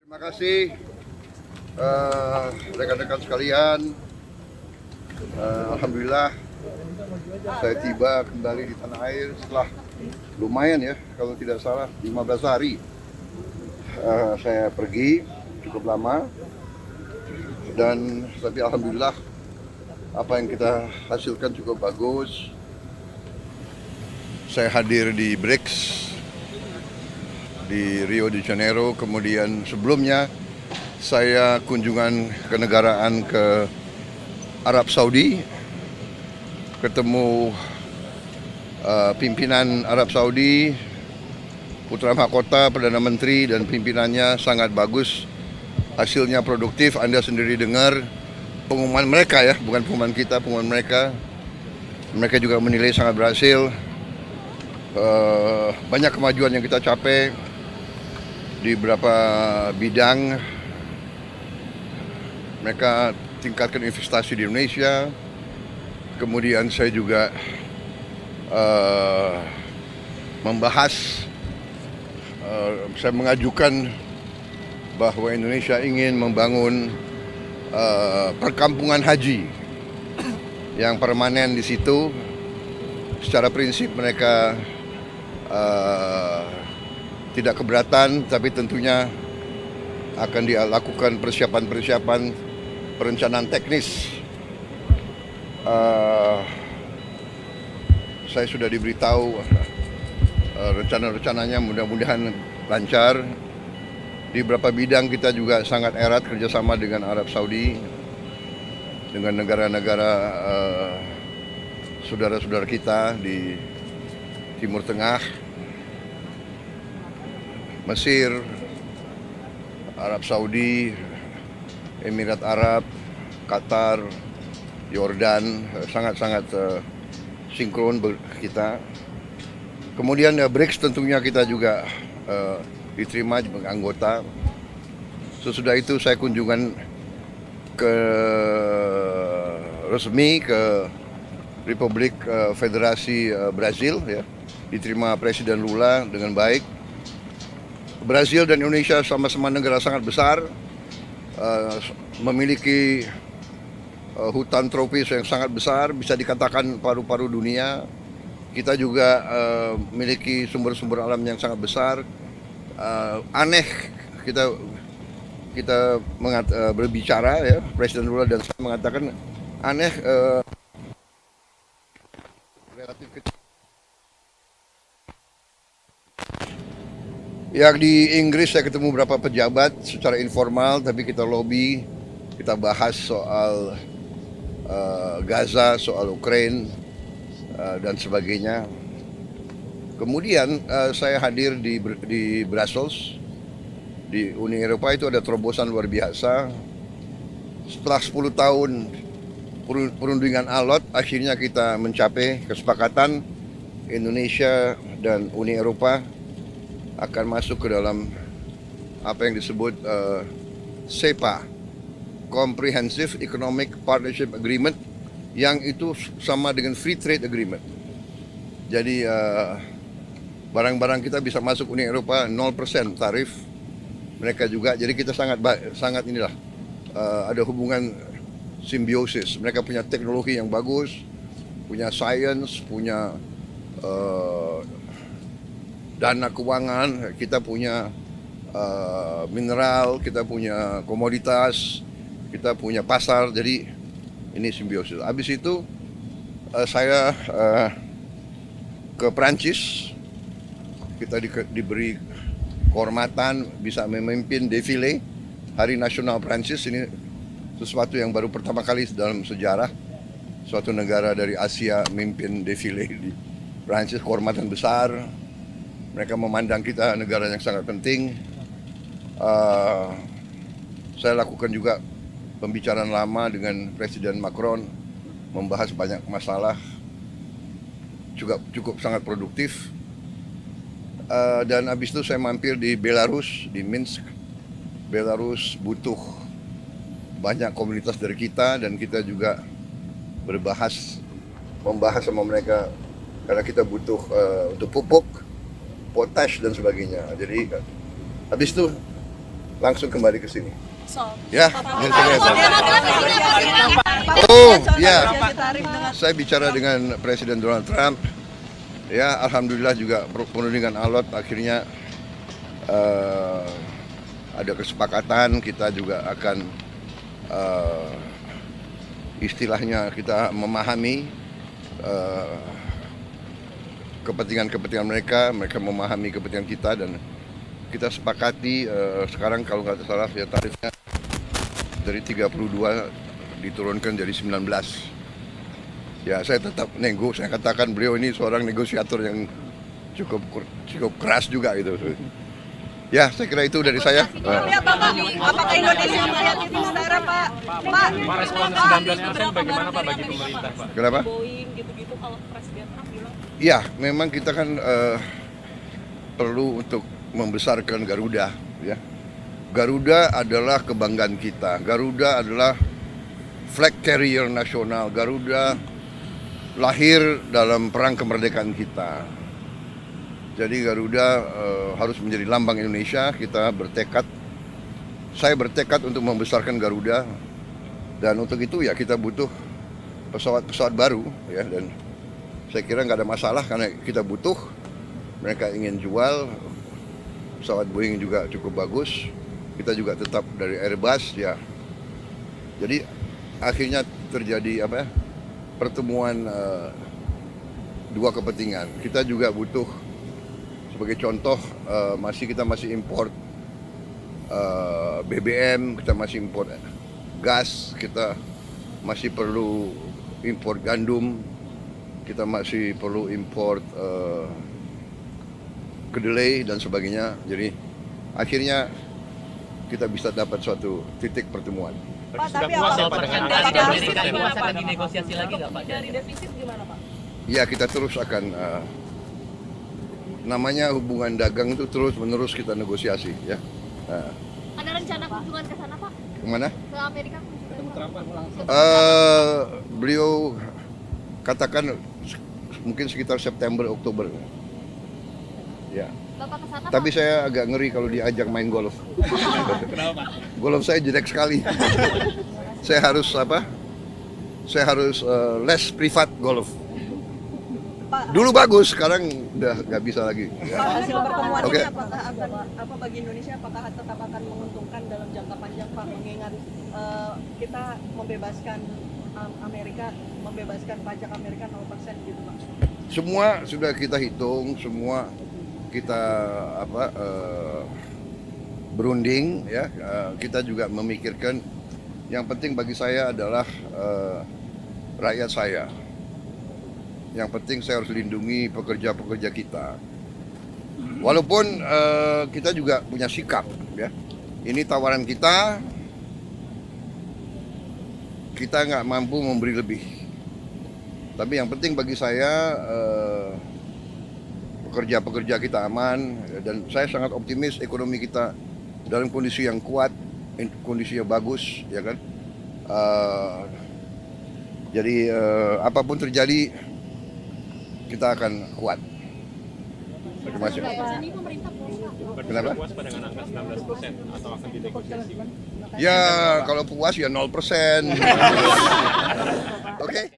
Terima kasih rekan-rekan sekalian. Alhamdulillah saya tiba kembali di tanah air setelah lumayan ya, kalau tidak salah 15 hari saya pergi, cukup lama. Dan tapi alhamdulillah apa yang kita hasilkan cukup bagus. Saya hadir di BRICS di Rio de Janeiro, kemudian sebelumnya saya kunjungan kenegaraan ke Arab Saudi, ketemu pimpinan Arab Saudi, Putra Mahkota, Perdana Menteri dan pimpinannya sangat bagus, hasilnya produktif. Anda sendiri dengar pengumuman mereka ya, bukan pengumuman kita, pengumuman mereka. Mereka juga menilai sangat berhasil. Banyak kemajuan yang kita capai di beberapa bidang. Mereka tingkatkan investasi di Indonesia. Kemudian saya juga membahas, saya mengajukan bahwa Indonesia ingin membangun perkampungan haji yang permanen di situ. Secara prinsip mereka tidak keberatan, tapi tentunya akan dilakukan persiapan-persiapan perencanaan teknis. Saya sudah diberitahu rencana-rencananya, mudah-mudahan lancar. Di beberapa bidang kita juga sangat erat kerjasama dengan Arab Saudi, dengan negara-negara saudara-saudara kita di Timur Tengah, Mesir, Arab Saudi, Emirat Arab, Qatar, Yordan, sangat-sangat sinkron kita. Kemudian BRICS tentunya kita juga diterima sebagai anggota. Sesudah itu saya kunjungan resmi ke Republik Federasi Brazil ya, diterima Presiden Lula dengan baik. Brazil dan Indonesia sama-sama negara sangat besar, memiliki hutan tropis yang sangat besar, bisa dikatakan paru-paru dunia. Kita juga memiliki sumber-sumber alam yang sangat besar. Aneh kita berbicara ya, Presiden Lula dan saya mengatakan aneh, relatif kecil. Yang di Inggris saya ketemu beberapa pejabat secara informal, tapi kita lobby, kita bahas soal Gaza, soal Ukraina dan sebagainya. Kemudian saya hadir di Brussels, di Uni Eropa. Itu ada terobosan luar biasa. Setelah 10 tahun perundingan alot, akhirnya kita mencapai kesepakatan Indonesia dan Uni Eropa akan masuk ke dalam apa yang disebut CEPA, Comprehensive Economic Partnership Agreement, yang itu sama dengan Free Trade Agreement. Jadi barang-barang kita bisa masuk Uni Eropa 0% tarif, mereka juga. Jadi kita sangat inilah ada hubungan simbiosis. Mereka punya teknologi yang bagus, punya sains, punya dana keuangan, kita punya mineral, kita punya komoditas, kita punya pasar. Jadi ini simbiosis. Habis itu saya ke Prancis. Kita diberi kehormatan bisa memimpin defile Hari Nasional Prancis. Ini sesuatu yang baru pertama kali dalam sejarah suatu negara dari Asia memimpin defile di Prancis. Kehormatan besar. Mereka memandang kita negara yang sangat penting. Saya lakukan juga pembicaraan lama dengan Presiden Macron, membahas banyak masalah, juga cukup sangat produktif. Dan habis itu saya mampir di Belarus, di Minsk. Belarus butuh banyak komunitas dari kita, dan kita juga membahas sama mereka, karena kita butuh untuk pupuk, potash dan sebagainya. Jadi habis itu langsung kembali ke sini. So, Ya, saya bicara dengan Presiden Donald Trump. Ya, alhamdulillah juga penuh dengan alot. Akhirnya ada kesepakatan. Kita juga akan istilahnya kita memahami kepentingan mereka memahami kepentingan kita, dan kita sepakati sekarang kalau nggak salah ya tarifnya dari 32 diturunkan jadi 19. Ya, saya tetap nego. Saya katakan beliau ini seorang negosiator yang cukup keras juga gitu. Ya, saya kira itu dari saya. Ya, Bapak, apakah Indonesia melihat itu secara Pak? Pak, respon 19% bagaimana Pak bagi pemerintah Pak? Kenapa? Boeing gitu-gitu kalau Presiden Trump bilang. Ya, memang kita kan perlu untuk membesarkan Garuda. Ya, Garuda adalah kebanggaan kita. Garuda adalah flag carrier nasional. Garuda lahir dalam perang kemerdekaan kita. Jadi Garuda harus menjadi lambang Indonesia. Kita bertekad, saya bertekad untuk membesarkan Garuda, dan untuk itu ya kita butuh pesawat-pesawat baru ya, dan saya kira nggak ada masalah karena kita butuh. Mereka ingin jual pesawat Boeing juga cukup bagus. Kita juga tetap dari Airbus ya. Jadi akhirnya terjadi pertemuan dua kepentingan. Kita juga butuh, sebagai contoh, kita masih import BBM, kita masih import gas, kita masih perlu import gandum, kita masih perlu import kedelai dan sebagainya. Jadi akhirnya kita bisa dapat suatu titik pertemuan. Pak, tapi puas ya, apa Pak, dengan dari Amerika defisit gimana, Pak? Negosiasi lagi nggak Pak? Dari defisit gimana, Pak? Ya, kita terus akan namanya hubungan dagang itu terus-menerus kita negosiasi ya. Ada rencana kunjungan ke sana Pak? Kemana? Ke Amerika kunjungan? Beliau katakan mungkin sekitar September Oktober. Ya. Bapak ke sana Tapi Pak? saya agak ngeri kalau diajak main golf. Kenapa Pak? Golf saya jelek sekali. Saya harus Saya harus les privat golf. Pak, Dulu bagus, sekarang udah nggak bisa lagi. Pak, hasil pertemuan Oke. ini apakah akan bagi Indonesia apakah tetap akan menguntungkan dalam jangka panjang, Pak, mengingat kita membebaskan pajak Amerika 0% gitu, Pak? Semua sudah kita hitung, semua kita berunding ya. Kita juga memikirkan yang penting bagi saya adalah rakyat saya. Yang penting saya harus lindungi pekerja-pekerja kita. Walaupun kita juga punya sikap ya. Ini tawaran kita nggak mampu memberi lebih. Tapi yang penting bagi saya pekerja-pekerja kita aman, dan saya sangat optimis ekonomi kita dalam kondisi yang kuat, kondisinya bagus, ya kan. Jadi apapun terjadi kita akan kuat. Terima kasih. Kenapa? Puas Pak dengan angka 19% atau akan dinegosiasi? Ya kalau puas ya 0%. Oke.